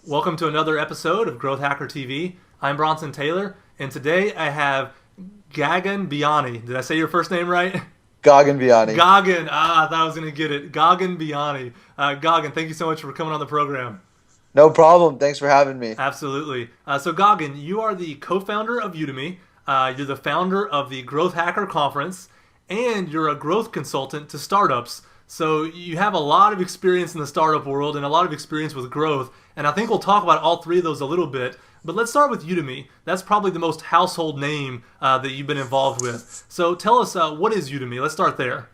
Welcome to another episode of Growth Hacker TV. I'm Bronson Taylor, and today I have Gagan Biyani. Did I say your first name right? Gagan Biyani. Gagan. I thought I was going to get it. Gagan Biyani. Gagan, thank you so much for coming on the program. No problem. Thanks for having me. Absolutely. So, Gagan, you are the co-founder of Udemy. You're the founder of the Growth Hacker Conference, and you're a growth consultant to startups. So you have a lot of experience in the startup world and a lot of experience with growth. And I think we'll talk about all three of those a little bit. But let's start with Udemy. That's probably the most household name that you've been involved with. So tell us, what is Udemy? Let's start there.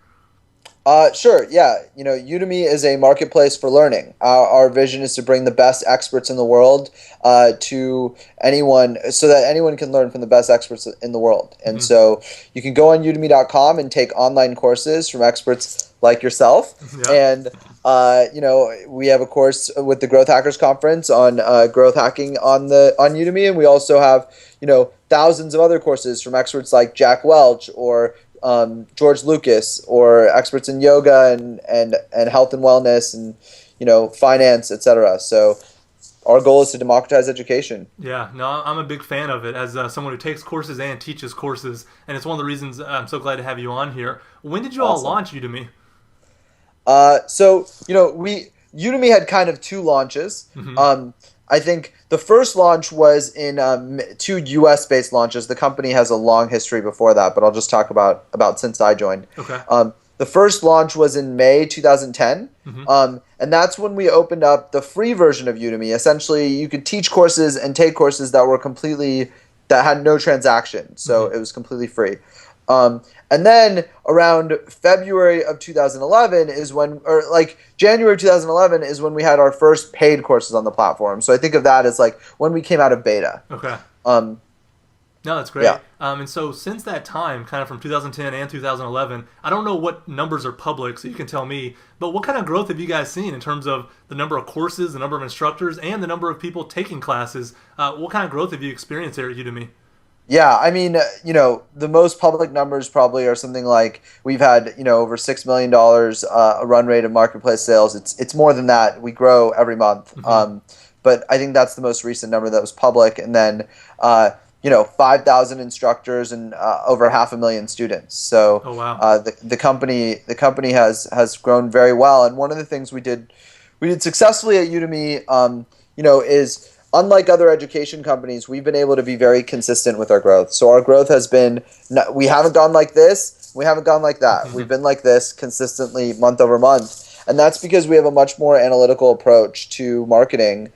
Sure. Yeah. Udemy is a marketplace for learning. Our vision is to bring the best experts in the world to anyone so that anyone can learn from the best experts in the world. And so you can go on udemy.com and take online courses from experts like yourself. Yeah. And, we have a course with the Growth Hackers Conference on growth hacking on Udemy. And we also have, thousands of other courses from experts like Jack Welch or George Lucas, or experts in yoga and health and wellness and finance, etc. So our goal is to democratize education. Yeah, no, I'm a big fan of it as someone who takes courses and teaches courses, and it's one of the reasons I'm so glad to have you on here. When did you all launch Udemy? Udemy had kind of two launches. I think the first launch was in two U.S.-based launches. The company has a long history before that, but I'll just talk about since I joined. Okay. The first launch was in May 2010, and that's when we opened up the free version of Udemy. Essentially, you could teach courses and take courses that had no transaction, so it was completely free. And then around February of 2011 January 2011 is when we had our first paid courses on the platform. So I think of that as like when we came out of beta. Okay. No, that's great. Yeah. And so since that time, kind of from 2010 and 2011, I don't know what numbers are public, so you can tell me, but what kind of growth have you guys seen in terms of the number of courses, the number of instructors, and the number of people taking classes? What kind of growth have you experienced there at Udemy? Yeah, I mean, the most public numbers probably are something like we've had, over $6 million a run rate of marketplace sales. It's more than that. We grow every month. But I think that's the most recent number that was public. And then, 5,000 instructors and over 500,000 students. So oh, wow. The company has grown very well. And one of the things we did successfully at Udemy, is unlike other education companies, we've been able to be very consistent with our growth. So our growth has been, we haven't gone like this, we haven't gone like that. We've been like this consistently month over month. And that's because we have a much more analytical approach to marketing.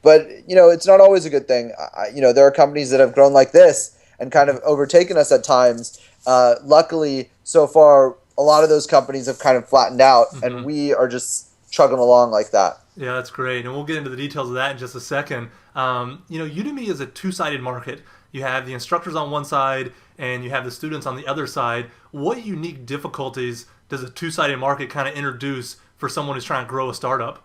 But, it's not always a good thing. There are companies that have grown like this and kind of overtaken us at times. Luckily, so far, a lot of those companies have kind of flattened out, and we are just chugging along like that. Yeah, that's great. And we'll get into the details of that in just a second. Udemy is a two-sided market. You have the instructors on one side and you have the students on the other side. What unique difficulties does a two-sided market kind of introduce for someone who's trying to grow a startup?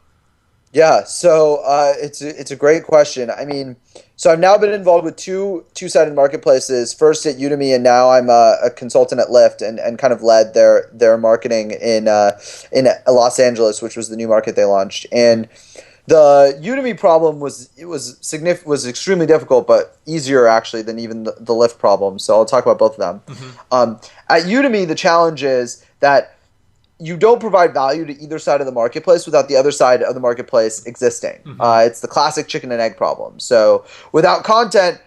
Yeah, so it's a great question. I mean, so I've now been involved with two-sided marketplaces. First at Udemy, and now I'm a consultant at Lyft, and kind of led their marketing in Los Angeles, which was the new market they launched. And the Udemy problem was extremely difficult, but easier actually than even the Lyft problem. So I'll talk about both of them. At Udemy, the challenge is that you don't provide value to either side of the marketplace without the other side of the marketplace existing. It's the classic chicken and egg problem. So without content,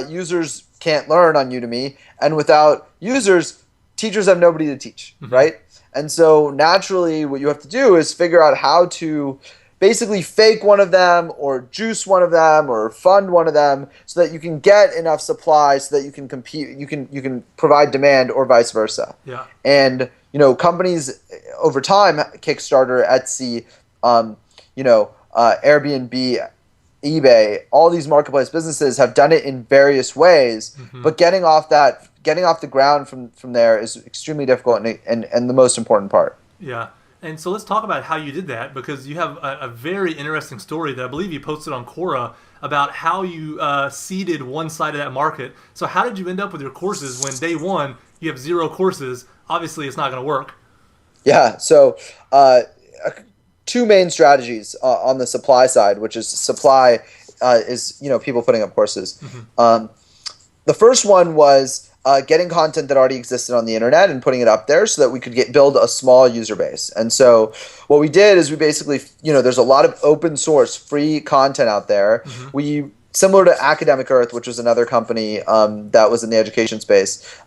users can't learn on Udemy, and without users, teachers have nobody to teach, right? And so naturally, what you have to do is figure out how to basically fake one of them or juice one of them or fund one of them so that you can get enough supply so that you can compete, you can provide demand, or vice versa. Yeah. And companies over time, Kickstarter, Etsy, Airbnb, eBay, all these marketplace businesses have done it in various ways, but getting off the ground from there is extremely difficult and the most important part. Yeah. And so let's talk about how you did that, because you have a very interesting story that I believe you posted on Quora about how you seeded one side of that market. So how did you end up with your courses when day one you have 0 courses? Obviously, it's not going to work. Yeah. So two main strategies on the supply side, which is supply is people putting up courses. The first one was getting content that already existed on the internet and putting it up there so that we could build a small user base. And so what we did is we basically, there's a lot of open source free content out there. We Similar to Academic Earth, which was another company that was in the education space.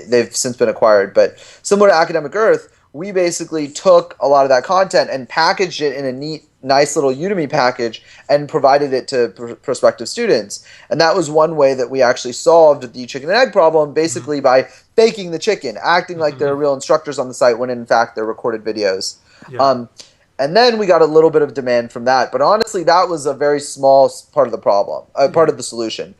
They've since been acquired, but similar to Academic Earth, we basically took a lot of that content and packaged it in a nice little Udemy package and provided it to prospective students. And that was one way that we actually solved the chicken and egg problem, basically by faking the chicken, acting like there are real instructors on the site when in fact they're recorded videos. Yeah. And then we got a little bit of demand from that. But honestly, that was a very small part of the problem, part of the solution.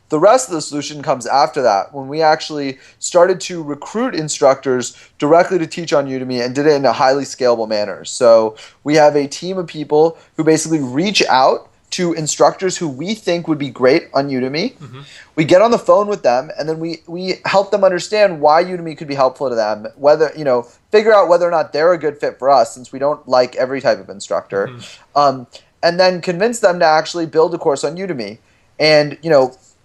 The rest of the solution comes after that, when we actually started to recruit instructors directly to teach on Udemy and did it in a highly scalable manner. So we have a team of people who basically reach out to instructors who we think would be great on Udemy. We get on the phone with them, and then we help them understand why Udemy could be helpful to them, whether, figure out whether or not they're a good fit for us, since we don't like every type of instructor, and then convince them to actually build a course on Udemy. And,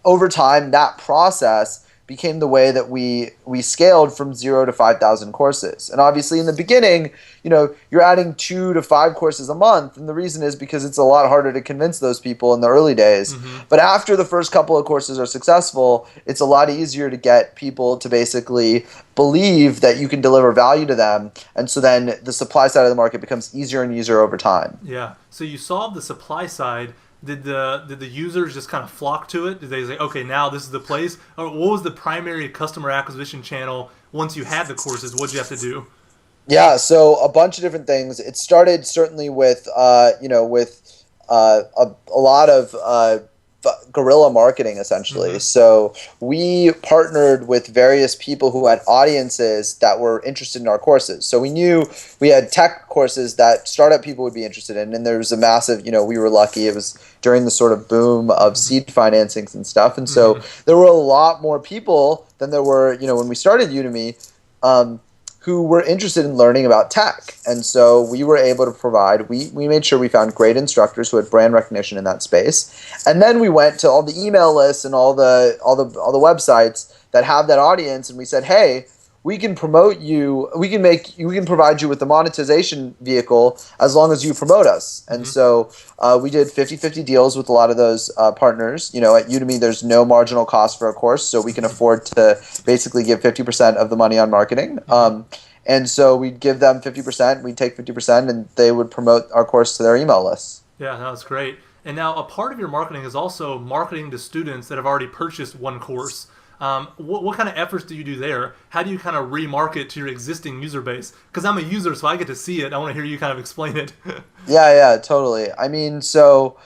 over time, that process became the way that we scaled from 0 to 5,000 courses. And obviously in the beginning, you're adding 2 to 5 courses a month. And the reason is because it's a lot harder to convince those people in the early days. But after the first couple of courses are successful, it's a lot easier to get people to basically believe that you can deliver value to them. And so then the supply side of the market becomes easier and easier over time. Yeah. So you solved the supply side. Did the users just kind of flock to it? Did they say, okay, now this is the place? Or what was the primary customer acquisition channel once you had the courses? What did you have to do? Yeah, so a bunch of different things. It started certainly with a lot of guerrilla marketing, essentially. So we partnered with various people who had audiences that were interested in our courses. So we knew we had tech courses that startup people would be interested in, and there was a massive, we were lucky. It was during the sort of boom of seed financings and stuff. And so there were a lot more people than there were, when we started Udemy, who were interested in learning about tech. And so we were able to provide, we made sure we found great instructors who had brand recognition in that space. And then we went to all the email lists and all the websites that have that audience, and we said, hey, we can promote you, we can provide you with the monetization vehicle as long as you promote us. And so we did 50-50 deals with a lot of those partners. At Udemy, there's no marginal cost for a course, so we can afford to basically give 50% of the money on marketing. And so we'd give them 50%, we'd take 50%, and they would promote our course to their email lists. Yeah, that's great. And now a part of your marketing is also marketing to students that have already purchased one course. What kind of efforts do you do there? How do you kind of remarket to your existing user base? Because I'm a user, so I get to see it. I want to hear you kind of explain it. Yeah, totally. I mean, so,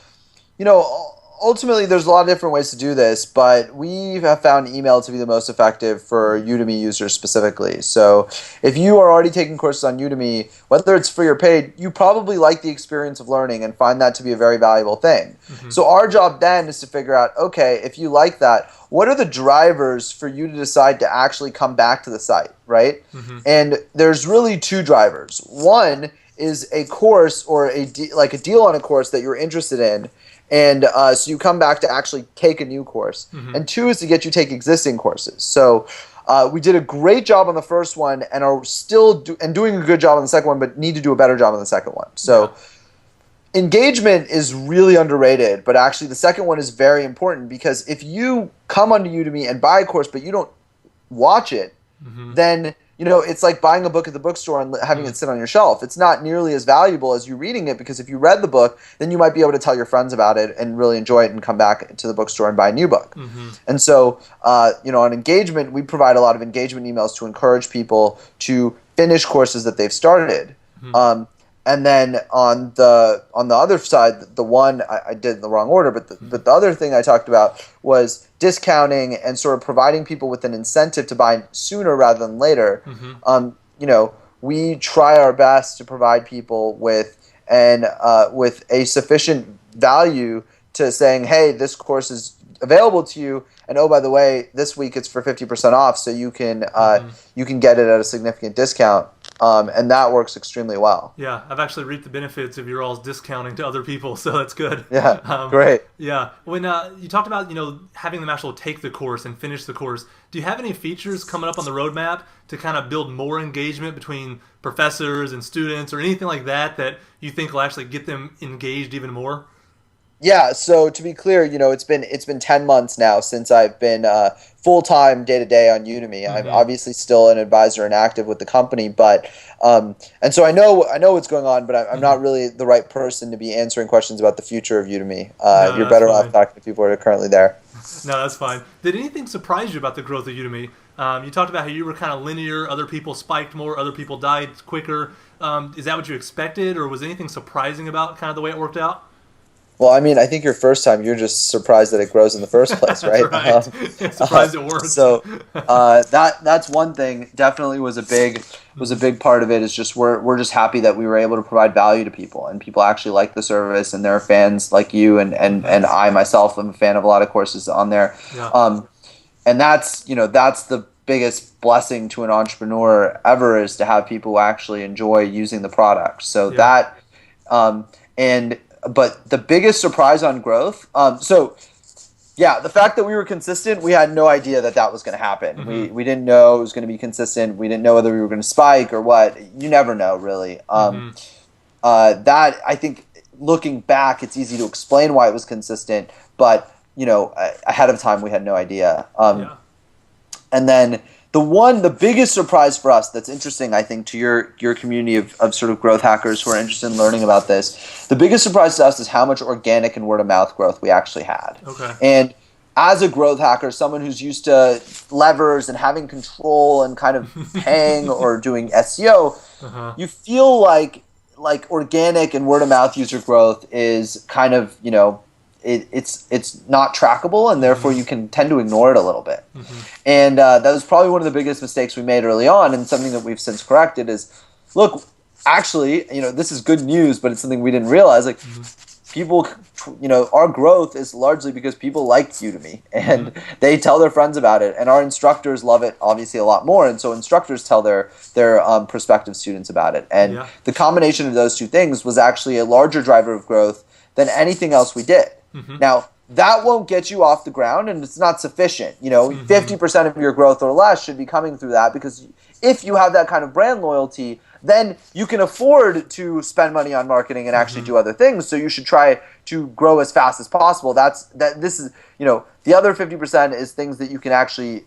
ultimately there's a lot of different ways to do this, but we have found email to be the most effective for Udemy users specifically. So if you are already taking courses on Udemy, whether it's free or paid, you probably like the experience of learning and find that to be a very valuable thing. So our job then is to figure out, okay, if you like that, what are the drivers for you to decide to actually come back to the site, right? And there's really two drivers. One is a course or a deal on a course that you're interested in, and so you come back to actually take a new course. And two is to get you to take existing courses. So we did a great job on the first one and are still doing a good job on the second one, but need to do a better job on the second one. So engagement is really underrated, but actually the second one is very important, because if you come onto Udemy and buy a course but you don't watch it, then it's like buying a book at the bookstore and having it sit on your shelf. It's not nearly as valuable as you reading it, because if you read the book, then you might be able to tell your friends about it and really enjoy it and come back to the bookstore and buy a new book. And so, on engagement, we provide a lot of engagement emails to encourage people to finish courses that they've started. And then on the other side, the one I did in the wrong order, but the other thing I talked about was discounting and sort of providing people with an incentive to buy sooner rather than later. We try our best to provide people with a sufficient value to saying, hey, this course is available to you, and oh, by the way, this week it's for 50% off, so you can get it at a significant discount. and that works extremely well. Yeah, I've actually reaped the benefits of your all's discounting to other people, so that's good. Yeah, great. Yeah, when you talked about having them actually take the course and finish the course, do you have any features coming up on the roadmap to kind of build more engagement between professors and students, or anything like that that you think will actually get them engaged even more? Yeah, so to be clear, it's been 10 months now since I've been full time day to day on Udemy. I'm Mm-hmm. obviously still an advisor and active with the company, but and so I know what's going on, but I'm Mm-hmm. not really the right person to be answering questions about the future of Udemy. No, You're that's better off fine. talking to people who are currently there. No, that's fine. Did anything surprise you about the growth of Udemy? You talked about how you were kind of linear. Other people spiked more. Other people died quicker. Is that what you expected, or was anything surprising about kind of the way it worked out? Well, I mean, I think your first time you're just surprised that it grows in the first place, That's right? right. Surprised it worked. So that's one thing. Definitely was a big part of it. Is just we're just happy that we were able to provide value to people, and people actually like the service, and they're fans like you, and I myself am a fan of a lot of courses on there. Yeah. And that's the biggest blessing to an entrepreneur ever, is to have people who actually enjoy using the product. So Yeah. that and but the biggest surprise on growth. So yeah, the fact that we were consistent, we had no idea that was going to happen. Mm-hmm. We didn't know it was going to be consistent. We didn't know whether we were going to spike or what. You never know, really. Mm-hmm. That, I think, looking back, it's easy to explain why it was consistent, but ahead of time we had no idea. Yeah. And then the biggest surprise for us that's interesting, I think, to your community of sort of growth hackers who are interested in learning about this, the biggest surprise to us is how much organic and word of mouth growth we actually had. Okay. And as a growth hacker, someone who's used to levers and having control and kind of paying or doing SEO, Uh-huh. you feel like organic and word of mouth user growth is kind of, it's not trackable, and therefore you can tend to ignore it a little bit. Mm-hmm. And that was probably one of the biggest mistakes we made early on, and something that we've since corrected is, look, actually, this is good news, but it's something we didn't realize. Like, people, our growth is largely because people like Udemy, and they tell their friends about it, and our instructors love it obviously a lot more, and so instructors tell their prospective students about it. And Yeah. the combination of those two things was actually a larger driver of growth than anything else we did. Mm-hmm. Now, that won't get you off the ground, and it's not sufficient. 50% of your growth or less should be coming through that, because if you have that kind of brand loyalty, then you can afford to spend money on marketing and actually do other things. So you should try to grow as fast as possible. This is the other 50% is things that you can actually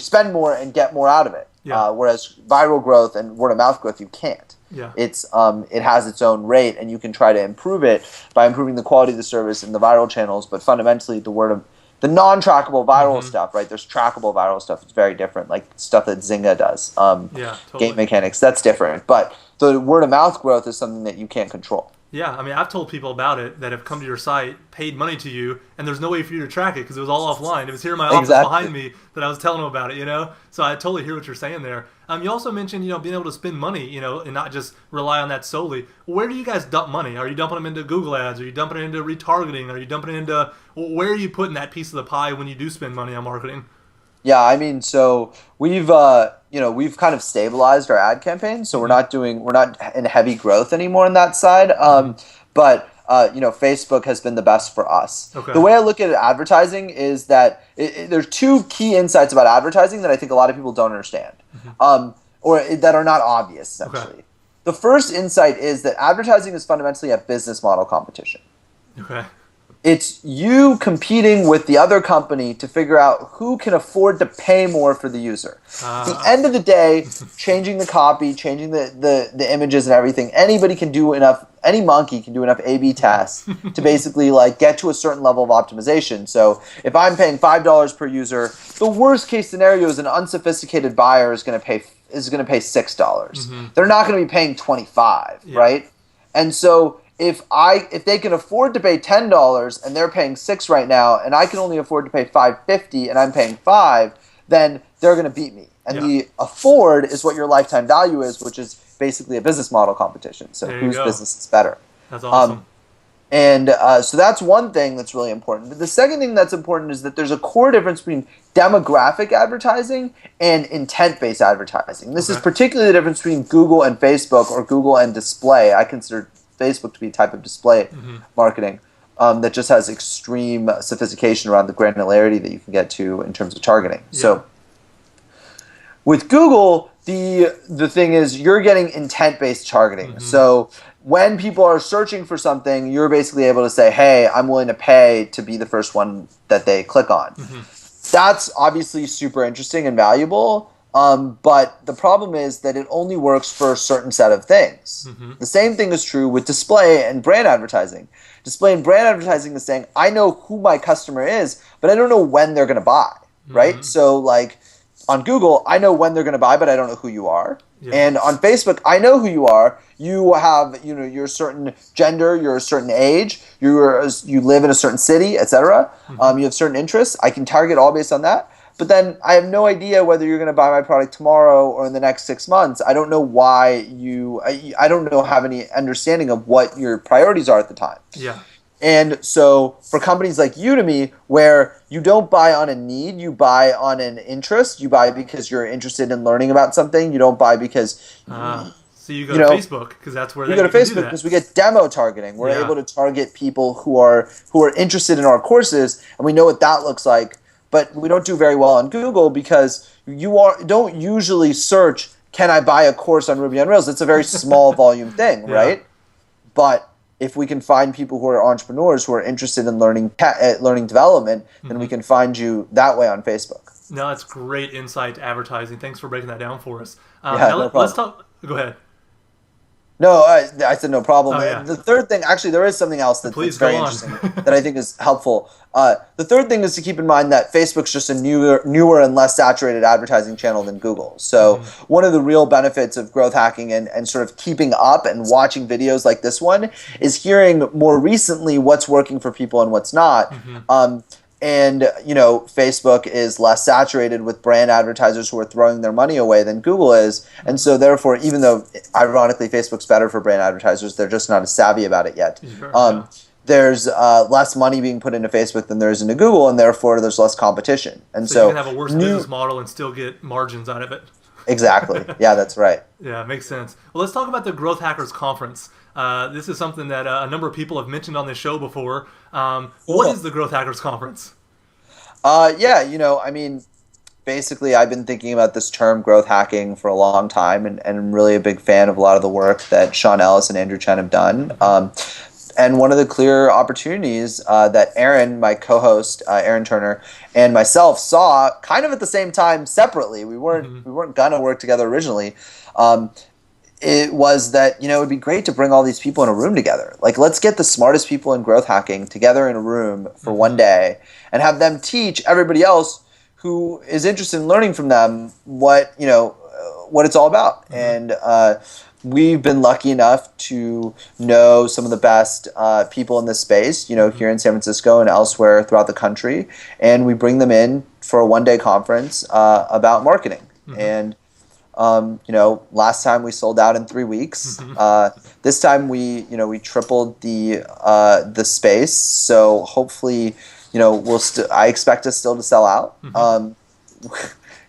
spend more and get more out of it. Yeah. Whereas viral growth and word of mouth growth, you can't. Yeah. It has its own rate, and you can try to improve it by improving the quality of the service in the viral channels. But fundamentally, the non-trackable viral stuff, right? There's trackable viral stuff. It's very different, like stuff that Zynga does. Yeah, totally. Game mechanics, that's different. But the word of mouth growth is something that you can't control. Yeah, I mean, I've told people about it that have come to your site, paid money to you, and there's no way for you to track it because it was all offline. It was here in my office behind me that I was telling them about it, So I totally hear what you're saying there. You also mentioned, being able to spend money, and not just rely on that solely. Where do you guys dump money? Are you dumping them into Google Ads? Are you dumping it into retargeting? Are you dumping it into, where are you putting that piece of the pie when you do spend money on marketing? Yeah, I mean, so we've kind of stabilized our ad campaigns, so we're not in heavy growth anymore on that side. But Facebook has been the best for us. Okay. The way I look at advertising is that there's two key insights about advertising that I think a lot of people don't understand, or that are not obvious, essentially. Okay. The first insight is that advertising is fundamentally a business model competition. Okay. It's you competing with the other company to figure out who can afford to pay more for the user. At the end of the day, changing the copy, changing the images and everything, any monkey can do enough A/B tests to basically get to a certain level of optimization. So if I'm paying $5 per user, the worst case scenario is an unsophisticated buyer is going to pay $6. They're not going to be paying $25, right? And so if they can afford to pay $10 and they're paying $6 right now, and I can only afford to pay $5.50 and I'm paying $5, then they're going to beat me. And the afford is what your lifetime value is, which is basically a business model competition. So There you whose go. business is better? That's awesome. And so that's one thing that's really important. But the second thing that's important is that there's a core difference between demographic advertising and intent-based advertising. This is Okay. particularly the difference between Google and Facebook, or Google and display. I consider Facebook to be a type of display marketing that just has extreme sophistication around the granularity that you can get to in terms of targeting. Yeah. So with Google, the thing is you're getting intent-based targeting. So when people are searching for something, you're basically able to say, hey, I'm willing to pay to be the first one that they click on. That's obviously super interesting and valuable, but the problem is that it only works for a certain set of things. The same thing is true with display and brand advertising. Display and brand advertising is saying, I know who my customer is, but I don't know when they're going to buy, right? So like on Google, I know when they're going to buy, but I don't know who you are. Yeah. And on Facebook, I know who you are. You have, you're a certain gender, you're a certain age, you live in a certain city, etc. You have certain interests. I can target all based on that. But then I have no idea whether you're going to buy my product tomorrow or in the next 6 months. I don't know why I don't have any understanding of what your priorities are at the time. Yeah. And so for companies like Udemy, where you don't buy on a need, you buy on an interest. You buy because you're interested in learning about something. You don't buy because so you go to Facebook because that's where we they go to can do Facebook that. because we get demo targeting. We're Yeah. able to target people who are interested in our courses, and we know what that looks like. But we don't do very well on Google because don't usually search, can I buy a course on Ruby on Rails? It's a very small volume thing, Yeah. right? But if we can find people who are entrepreneurs who are interested in learning development, then we can find you that way on Facebook. No, that's great insight to advertising. Thanks for breaking that down for us. Yeah, Now no let's problem. talk. Go ahead. No, I said no problem. Oh, yeah. The third thing, actually, there is something else that's Please very go on. interesting that I think is helpful. The third thing is to keep in mind that Facebook's just a newer and less saturated advertising channel than Google. So one of the real benefits of growth hacking and sort of keeping up and watching videos like this one is hearing more recently what's working for people and what's not. And Facebook is less saturated with brand advertisers who are throwing their money away than Google is. And so therefore, even though ironically Facebook's better for brand advertisers, they're just not as savvy about it yet. Sure. There's less money being put into Facebook than there is into Google, and therefore there's less competition. And So you can have a worse business model and still get margins out of it. Exactly. Yeah, that's right. Yeah, makes sense. Well, let's talk about the Growth Hackers Conference. This is something that a number of people have mentioned on this show before. What is the Growth Hackers Conference? Basically, I've been thinking about this term growth hacking for a long time, and I'm really a big fan of a lot of the work that Sean Ellis and Andrew Chen have done. And one of the clear opportunities that Aaron, my co-host, Aaron Turner, and myself saw kind of at the same time separately. We weren't gonna work together originally. It was that it would be great to bring all these people in a room together. Like, let's get the smartest people in growth hacking together in a room for one day and have them teach everybody else who is interested in learning from them what it's all about. And we've been lucky enough to know some of the best people in this space, here in San Francisco and elsewhere throughout the country, and we bring them in for a one-day conference about marketing. And last time we sold out in 3 weeks. This time we tripled the space. So hopefully, I expect us still to sell out.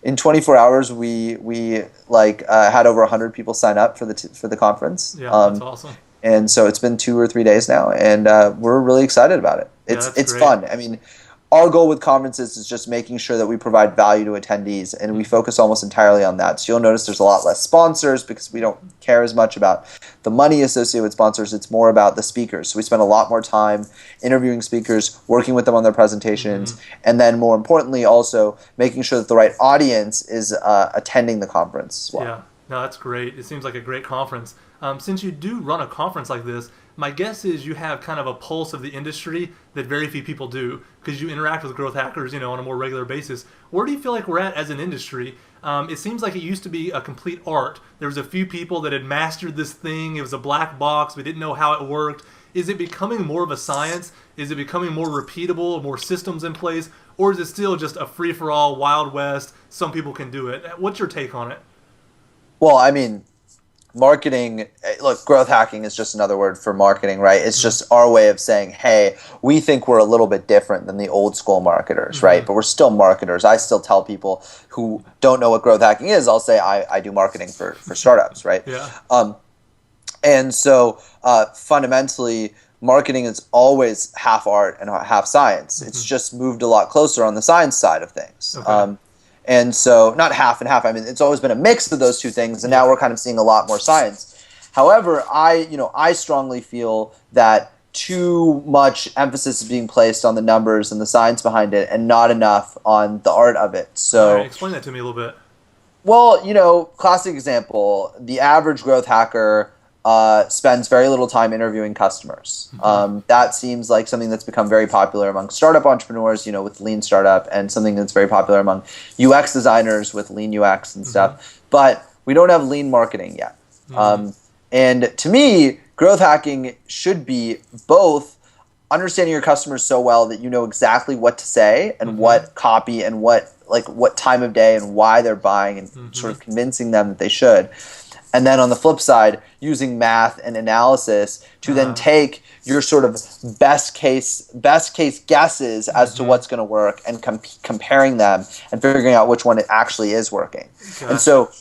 In 24 hours, we had over 100 people sign up for the conference. Yeah, that's awesome. And so it's been 2 or 3 days now, and we're really excited about it. It's great. fun. I mean, our goal with conferences is just making sure that we provide value to attendees, and we focus almost entirely on that. So you'll notice there's a lot less sponsors because we don't care as much about the money associated with sponsors. It's more about the speakers. So we spend a lot more time interviewing speakers, working with them on their presentations, and then more importantly also making sure that the right audience is attending the conference as well. Yeah, no, that's great. It seems like a great conference. Since you do run a conference like this, my guess is you have kind of a pulse of the industry that very few people do because you interact with growth hackers, on a more regular basis. Where do you feel like we're at as an industry? It seems like it used to be a complete art. There was a few people that had mastered this thing. It was a black box. We didn't know how it worked. Is it becoming more of a science? Is it becoming more repeatable, more systems in place? Or is it still just a free-for-all, Wild West, some people can do it? What's your take on it? Well, I mean, marketing, look, growth hacking is just another word for marketing, right? It's just our way of saying, hey, we think we're a little bit different than the old school marketers, right? But we're still marketers. I still tell people who don't know what growth hacking is, I'll say I do marketing for startups, right? Yeah. And so fundamentally, marketing is always half art and half science. It's just moved a lot closer on the science side of things. Okay. And so not half and half. I mean, it's always been a mix of those two things, and now we're kind of seeing a lot more science. However, I strongly feel that too much emphasis is being placed on the numbers and the science behind it, and not enough on the art of it. So, explain that to me a little bit. well, classic example: the average growth hacker spends very little time interviewing customers. That seems like something that's become very popular among startup entrepreneurs, with Lean Startup, and something that's very popular among UX designers with Lean UX and stuff. But we don't have Lean marketing yet. And to me, growth hacking should be both understanding your customers so well that you know exactly what to say and what copy and what time of day and why they're buying, and sort of convincing them that they should. And then on the flip side, using math and analysis to then take your sort of best case guesses as to what's going to work, and comparing them and figuring out which one it actually is working. Gotcha. And so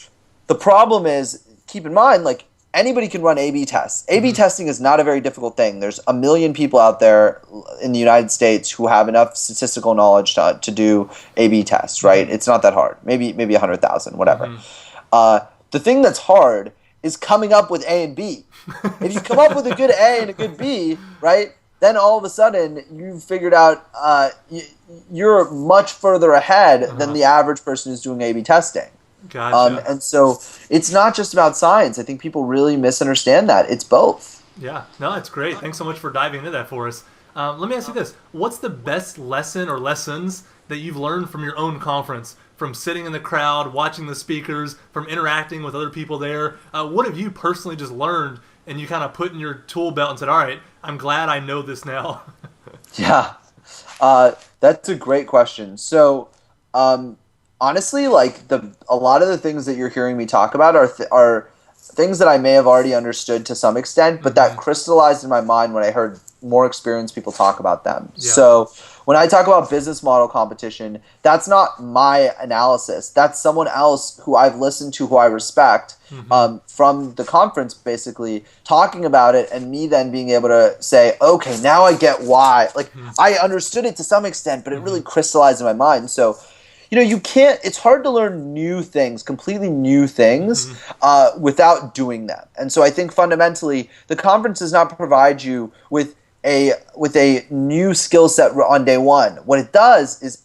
the problem is, keep in mind, like, anybody can run A/B tests. A/B testing is not a very difficult thing. There's a million people out there in the United States who have enough statistical knowledge to do A/B tests, right? It's not that hard. Maybe 100,000, whatever. The thing that's hard is coming up with A and B. If you come up with a good A and a good B, right, then all of a sudden you've figured out you're much further ahead than the average person who's doing A/B testing. Gotcha. And so it's not just about science. I think people really misunderstand that. It's both. Yeah. No, that's great. Thanks so much for diving into that for us. Let me ask you this. What's the best lesson or lessons that you've learned from your own conference? From sitting in the crowd, watching the speakers, from interacting with other people there? What have you personally just learned and you kind of put in your tool belt and said, all right, I'm glad I know this now? Yeah. That's a great question. So honestly, like, a lot of the things that you're hearing me talk about are things that I may have already understood to some extent, but that crystallized in my mind when I heard more experienced people talk about them. Yeah. So when I talk about business model competition, that's not my analysis. That's someone else who I've listened to, who I respect, from the conference, basically talking about it, and me then being able to say, okay, now I get why. Like, I understood it to some extent, but it really crystallized in my mind. So, it's hard to learn new things, completely new things, without doing them. And so I think fundamentally the conference does not provide you with a new skill set on day one. What it does is,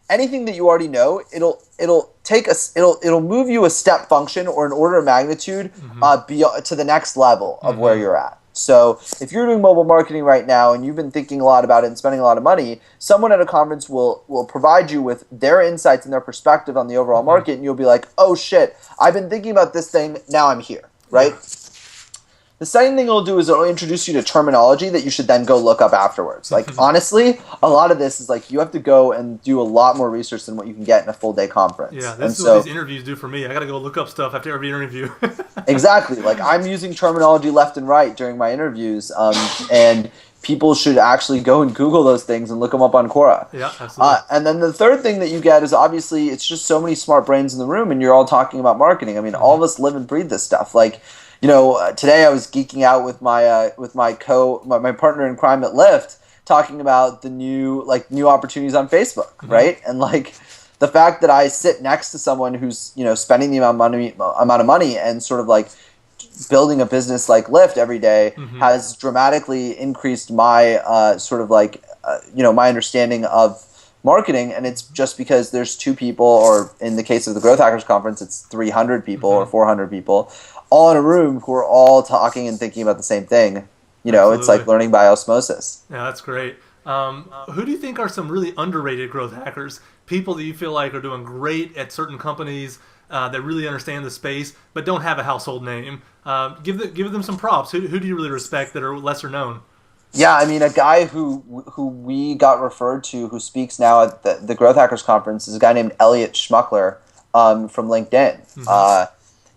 anything that you already know, it'll move you a step function or an order of magnitude to the next level of where you're at. So if you're doing mobile marketing right now and you've been thinking a lot about it and spending a lot of money, someone at a conference will provide you with their insights and their perspective on the overall market, and you'll be like, oh shit, I've been thinking about this thing, now I'm here, right? The second thing it'll do is it'll introduce you to terminology that you should then go look up afterwards. Like, honestly, a lot of this is like, you have to go and do a lot more research than what you can get in a full day conference. Yeah, this is what these interviews do for me. I got to go look up stuff after every interview. Exactly. Like, I'm using terminology left and right during my interviews, and people should actually go and Google those things and look them up on Quora. Yeah, absolutely. And then the third thing that you get is, obviously, it's just so many smart brains in the room, and you're all talking about marketing. I mean, all of us live and breathe this stuff. Like, today I was geeking out with my partner in crime at Lyft, talking about the new opportunities on Facebook, right? And like, the fact that I sit next to someone who's spending the amount of money and sort of like building a business like Lyft every day has dramatically increased my my understanding of marketing. And it's just because there's two people, or in the case of the Growth Hackers Conference, it's 300 people or 400 people, all in a room who are all talking and thinking about the same thing. It's like learning by osmosis. Yeah, that's great. Who do you think are some really underrated growth hackers? People that you feel like are doing great at certain companies that really understand the space but don't have a household name. Give them some props. Who do you really respect that are lesser known? Yeah, I mean, a guy who we got referred to, who speaks now at the Growth Hackers Conference, is a guy named Elliot Schmuckler from LinkedIn.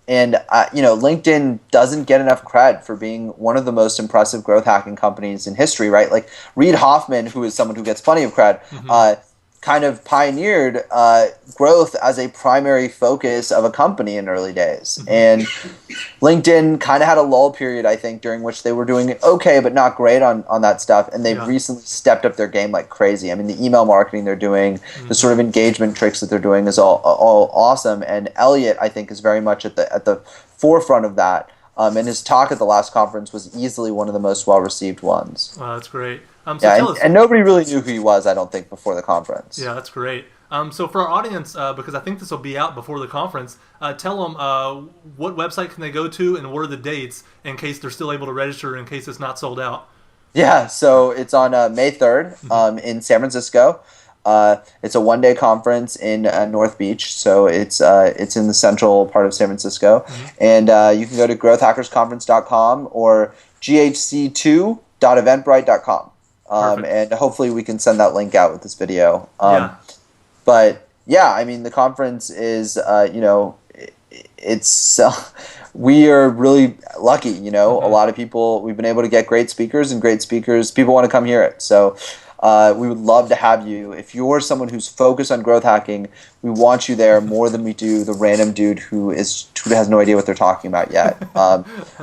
And LinkedIn doesn't get enough cred for being one of the most impressive growth hacking companies in history, right? Like Reid Hoffman, who is someone who gets plenty of cred, kind of pioneered growth as a primary focus of a company in early days. And LinkedIn kind of had a lull period, I think, during which they were doing okay, but not great on that stuff. And they've recently stepped up their game like crazy. I mean, the email marketing they're doing, the sort of engagement tricks that they're doing is all awesome. And Elliot, I think, is very much at the forefront of that. And his talk at the last conference was easily one of the most well-received ones. Wow, that's great. And nobody really knew who he was, I don't think, before the conference. Yeah, that's great. So for our audience, because I think this will be out before the conference, tell them what website can they go to and what are the dates in case they're still able to register in case it's not sold out. Yeah, so it's on May 3rd in San Francisco. It's a one-day conference in North Beach, so it's in the central part of San Francisco. And you can go to growthhackersconference.com or ghc2.eventbrite.com. And hopefully we can send that link out with this video. But yeah, I mean, the conference is, it's we are really lucky. A lot of people, we've been able to get great speakers, and people want to come hear it. So we would love to have you. If you're someone who's focused on growth hacking, we want you there more than we do the random dude who has no idea what they're talking about yet.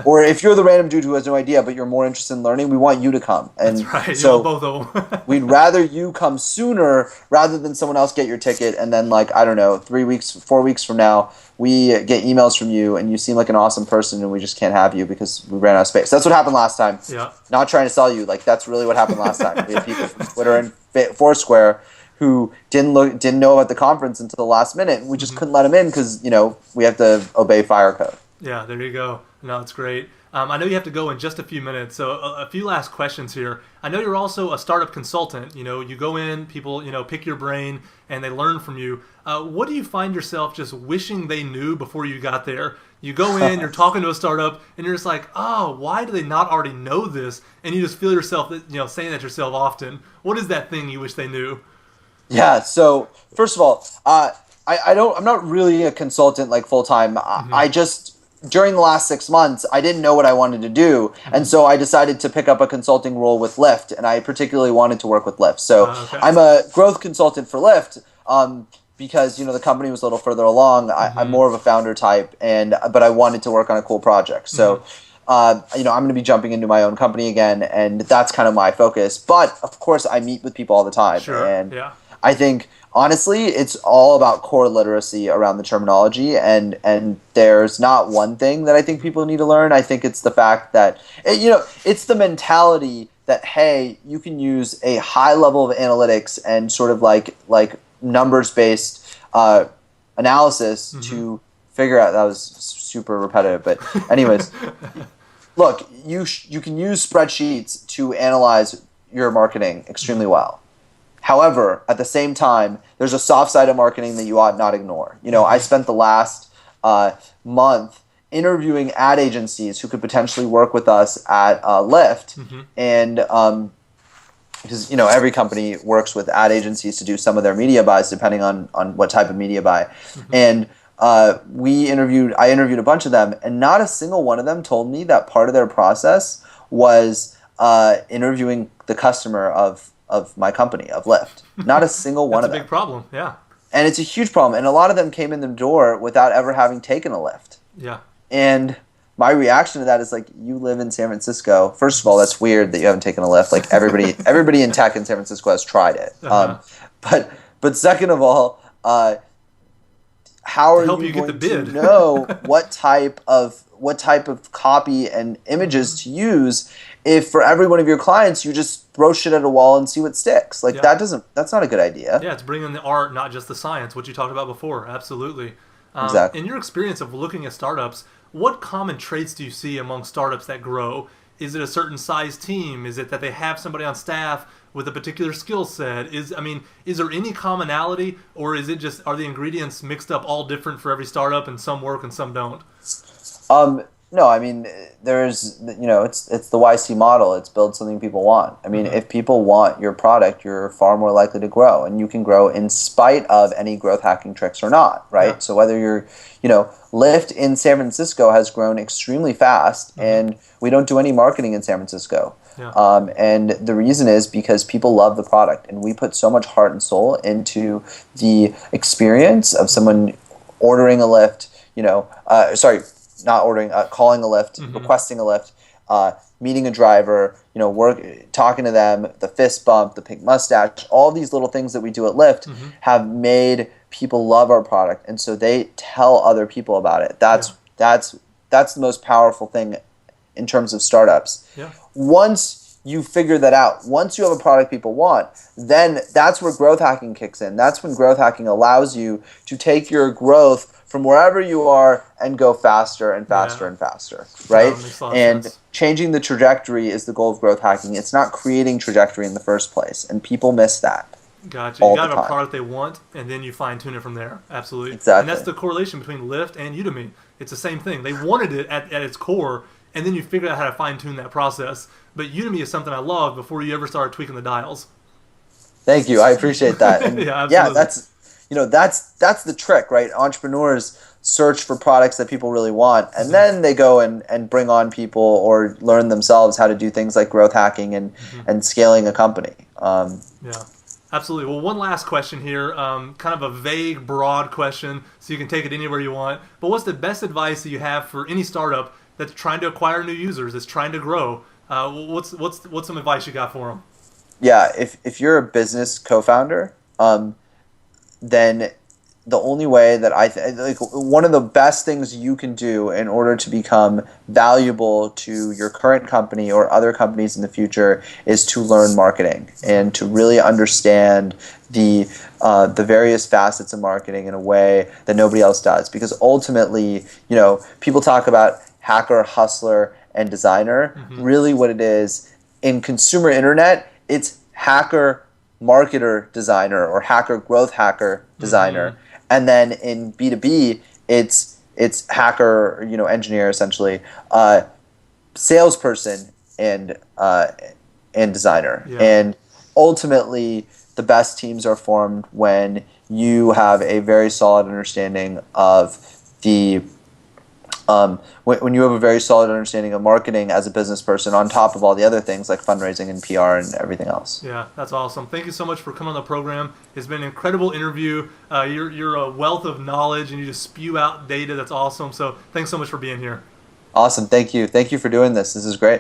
Or if you're the random dude who has no idea, but you're more interested in learning, we want you to come. And that's right. So both of them. we'd rather you come sooner rather than someone else get your ticket and then 4 weeks from now, we get emails from you and you seem like an awesome person and we just can't have you because we ran out of space. That's what happened last time. Yeah. Not trying to sell you. That's really what happened last time. We had people from Twitter and Foursquare who didn't know about the conference until the last minute, and we just couldn't let them in because we have to obey fire code. Yeah, there you go. No, it's great. I know you have to go in just a few minutes, so a few last questions here. I know you're also a startup consultant. You go in, people pick your brain, and they learn from you. What do you find yourself just wishing they knew before you got there? You go in, you're talking to a startup, and you're just like, oh, why do they not already know this? And you just feel yourself, saying that yourself often. What is that thing you wish they knew? Yeah. So first of all, I'm not really a consultant full time. I just during the last 6 months, I didn't know what I wanted to do, and so I decided to pick up a consulting role with Lyft, and I particularly wanted to work with Lyft. So I'm a growth consultant for Lyft. Because the company was a little further along. I'm more of a founder type, but I wanted to work on a cool project. So, I'm going to be jumping into my own company again, and that's kind of my focus. But of course, I meet with people all the time, and I think honestly, it's all about core literacy around the terminology, and there's not one thing that I think people need to learn. I think it's the fact that it's the mentality that hey, you can use a high level of analytics and sort of like numbers-based analysis to figure out. That was super repetitive, but anyways, look, you can use spreadsheets to analyze your marketing extremely well. However, at the same time, there's a soft side of marketing that you ought not ignore. I spent the last month interviewing ad agencies who could potentially work with us at Lyft, and because every company works with ad agencies to do some of their media buys depending on what type of media buy. And I interviewed a bunch of them, and not a single one of them told me that part of their process was interviewing the customer of my company, of Lyft. Not a single one of them. That's a big problem, yeah. And it's a huge problem, and a lot of them came in the door without ever having taken a Lyft. Yeah. And my reaction to that is you live in San Francisco. First of all, that's weird that you haven't taken a Lyft. Everybody in tech in San Francisco has tried it. But second of all, how are you going to know what type of copy and images to use if for every one of your clients you just throw shit at a wall and see what sticks? That's not a good idea. Yeah, it's bringing the art, not just the science, which you talked about before. Absolutely. Exactly. In your experience of looking at startups, what common traits do you see among startups that grow? Is it a certain size team? Is it that they have somebody on staff with a particular skill set? Is there any commonality, or is it just, are the ingredients mixed up all different for every startup and some work and some don't? No, I mean, it's the YC model. It's build something people want. I mean, Mm-hmm. if people want your product, you're far more likely to grow, and you can grow in spite of any growth hacking tricks or not, Yeah. right? So whether Lyft in San Francisco has grown extremely fast, Mm-hmm. and we don't do any marketing in San Francisco. Yeah. And the reason is because people love the product, and we put so much heart and soul into the experience of someone ordering a Lyft, sorry, not ordering, calling a Lyft, Mm-hmm. requesting a Lyft, meeting a driver, talking to them, the fist bump, the pink mustache, all these little things that we do at Lyft Mm-hmm. have made people love our product, and so they tell other people about it. Yeah. That's the most powerful thing in terms of startups. Yeah. Once you figure that out, once you have a product people want, then that's where growth hacking kicks in. That's when growth hacking allows you to take your growth from wherever you are and go faster and faster Yeah. and faster, No, right? it makes a lot of And sense. changing the trajectory is the goal of growth hacking. It's not creating trajectory in the first place, and people miss that Gotcha. You all the got a time. product they want, and then you fine tune it from there. Absolutely. And that's Exactly. the correlation between Lyft and Udemy. It's the same thing. They wanted it at its core, and then you figure out how to fine tune that process. But Udemy is something I love before you ever start tweaking the dials. Thank you. I appreciate that. And Yeah, absolutely. that's the trick, right? Entrepreneurs search for products that people really want, and then they go and bring on people or learn themselves how to do things like growth hacking and scaling a company. Yeah, absolutely. Well, one last question here, kind of a vague, broad question, so you can take it anywhere you want. But what's the best advice that you have for any startup that's trying to acquire new users, that's trying to grow? What's some advice you got for them? Yeah, if you're a business co-founder, then the only way that like one of the best things you can do in order to become valuable to your current company or other companies in the future is to learn marketing and to really understand the various facets of marketing in a way that nobody else does. Because ultimately, people talk about hacker, hustler, and designer. Mm-hmm. Really, what it is in consumer internet, it's hacker, marketer, designer, or hacker, growth hacker, designer. Mm-hmm. And then in B2B, it's hacker, engineer essentially, salesperson, and designer. Yeah. And ultimately, the best teams are formed when you have a very solid understanding of the when you have a very solid understanding of marketing as a business person on top of all the other things like fundraising and PR and everything else. Yeah, that's awesome. Thank you so much for coming on the program. It's been an incredible interview. You're a wealth of knowledge, and you just spew out data that's awesome. So thanks so much for being here. Awesome. Thank you. Thank you for doing this. This is great.